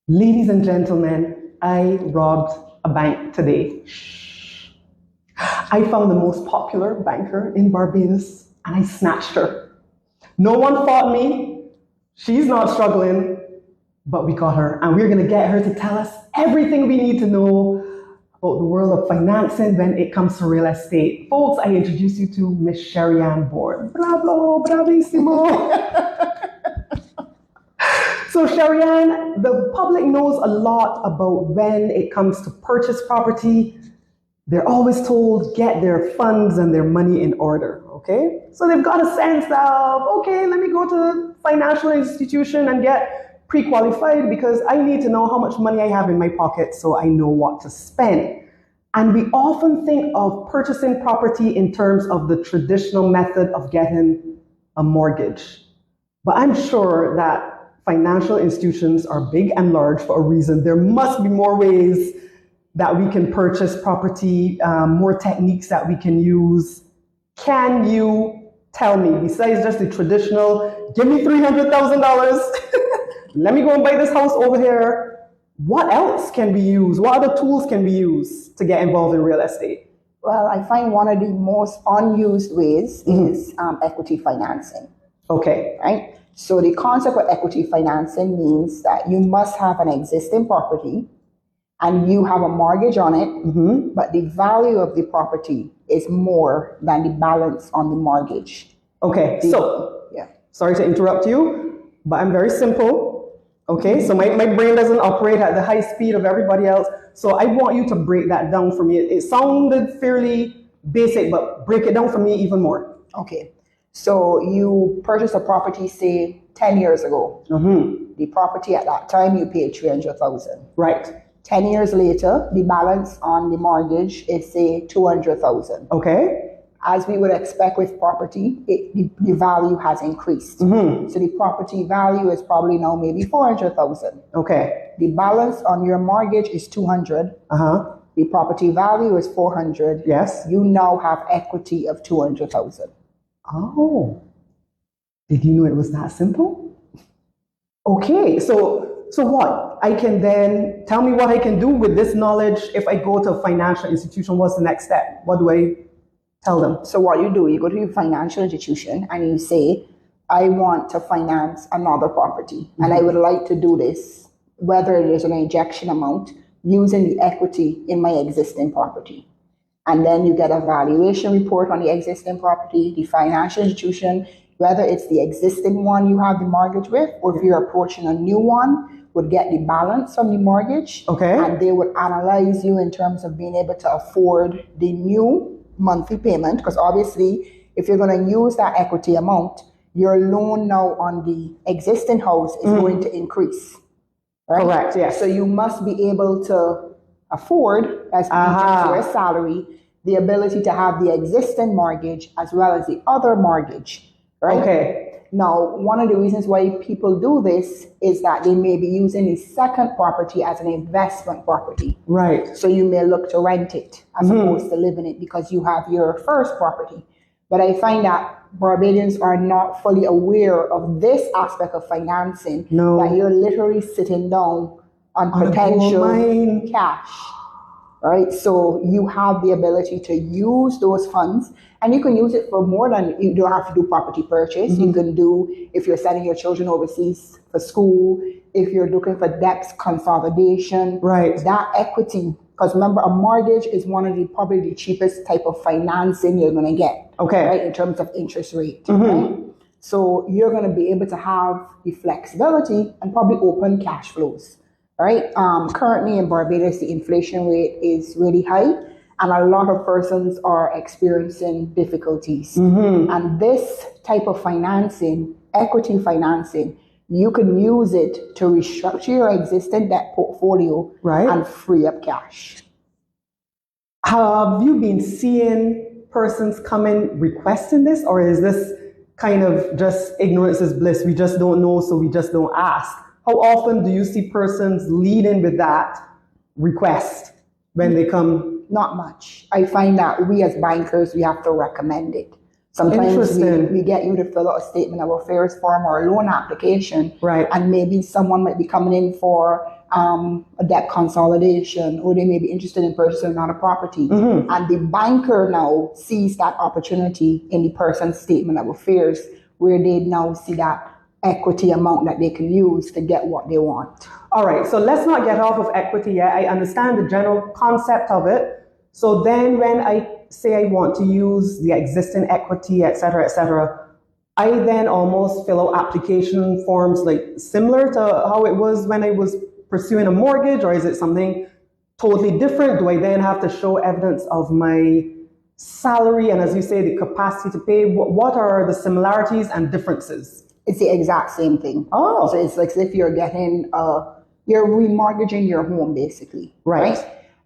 Ladies and gentlemen, I robbed a bank today. I found the most popular banker in Barbados and I snatched her. No one fought me. She's not struggling, but we got her and we're going to get her to tell us everything we need to know about the world of financing when it comes to real estate. Folks, I introduce you to Miss Sherryann Bourne. Bravo, bravissimo. So, Sherryann, the public knows a lot about when it comes to purchase property. They're always told get their funds and their money in order, okay? So they've got a sense of, okay, let me go to a financial institution and get pre-qualified because I need to know how much money I have in my pocket so I know what to spend. And we often think of purchasing property in terms of the traditional method of getting a mortgage. But I'm sure that financial institutions are big and large for a reason. There must be more ways that we can purchase property, more techniques that we can use. Can you tell me, besides just the traditional, give me $300,000, let me go and buy this house over here, what else can we use? What other tools can we use to get involved in real estate? Well, I find one of the most unused ways is equity financing. Okay. Right? So the concept of equity financing means that you must have an existing property and you have a mortgage on it, but the value of the property is more than the balance on the mortgage. Okay, sorry to interrupt you, but I'm very simple. Okay, so my brain doesn't operate at the high speed of everybody else. So I want you to break that down for me. It sounded fairly basic, but break it down for me even more. Okay, so you purchased a property, say, 10 years ago. The property at that time, you paid $300,000. Right. 10 years later, the balance on the mortgage is, say, $200,000. Okay. As we would expect with property, the value has increased. So the property value is probably now maybe $400,000. Okay. The balance on your mortgage is $200,000. The property value is $400,000. Yes. You now have equity of $200,000. Oh. Did you know it was that simple? Okay, so what? I can then tell me what I can do with this knowledge if I go to a financial institution. What's the next step? What do I tell them? So what you do, you go to your financial institution and you say, I want to finance another property and I would like to do this, whether it is an injection amount, using the equity in my existing property. And then you get a valuation report on the existing property, the financial institution, whether it's the existing one you have the mortgage with, or if you're approaching a new one, would get the balance from the mortgage. Okay. And they would analyze you in terms of being able to afford the new monthly payment. Because obviously, if you're going to use that equity amount, your loan now on the existing house is going to increase. Right? Correct, yes. So you must be able to afford, as in terms of your salary, the ability to have the existing mortgage as well as the other mortgage. Right? Okay. Now, one of the reasons why people do this is that they may be using the second property as an investment property. Right. So you may look to rent it as opposed to live in it because you have your first property. But I find that Barbadians are not fully aware of this aspect of financing, that you're literally sitting down on potential cash. Right? So you have the ability to use those funds, and you can use it for more than, you don't have to do property purchase. You can do, if you're sending your children overseas for school, if you're looking for debt consolidation, that equity, because remember, a mortgage is one of the probably the cheapest type of financing you're going to get, right, in terms of interest rate. Right? So you're going to be able to have the flexibility and probably open cash flows. Right? Currently in Barbados, the inflation rate is really high, and a lot of persons are experiencing difficulties. And this type of financing, equity financing, you can use it to restructure your existing debt portfolio and free up cash. Have you been seeing persons come in requesting this, or is this kind of just ignorance is bliss? We just don't know, so we just don't ask. How often do you see persons leading with that request when they come? Not much. I find that we as bankers, we have to recommend it. Sometimes we get you to fill out a statement of affairs form or a loan application, and maybe someone might be coming in for a debt consolidation, or they may be interested in purchasing another property. And the banker now sees that opportunity in the person's statement of affairs, where they now see that equity amount that they can use to get what they want. All right, so let's not get off of equity yet. I understand the general concept of it. So then when I say I want to use the existing equity, et cetera, I then almost fill out application forms like similar to how it was when I was pursuing a mortgage, or is it something totally different? Do I then have to show evidence of my salary and, as you say, the capacity to pay? What are the similarities and differences? It's the exact same thing. Oh. So it's like as if you're getting, you're remortgaging your home, basically. Right.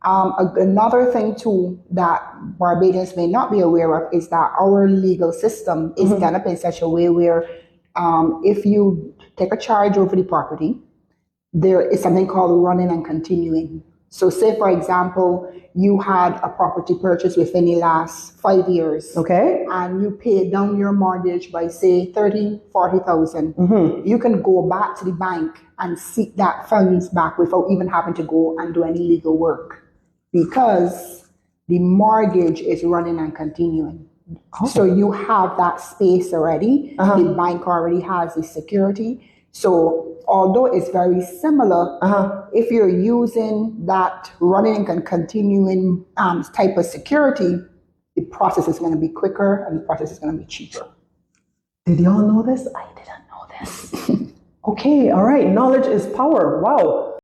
Another thing too that Barbadians may not be aware of is that our legal system is done up in such a way where if you take a charge over the property, there is something called running and continuing. So say, for example, you had a property purchase within the last 5 years. Okay. And you paid down your mortgage by, say, 30,000, 40,000. You can go back to the bank and seek that funds back without even having to go and do any legal work, because the mortgage is running and continuing. So you have that space already. The bank already has the security. So although it's very similar, if you're using that running and continuing type of security, the process is going to be quicker and the process is going to be cheaper. Did y'all know this? I didn't know this. Okay, all right. Knowledge is power. Wow.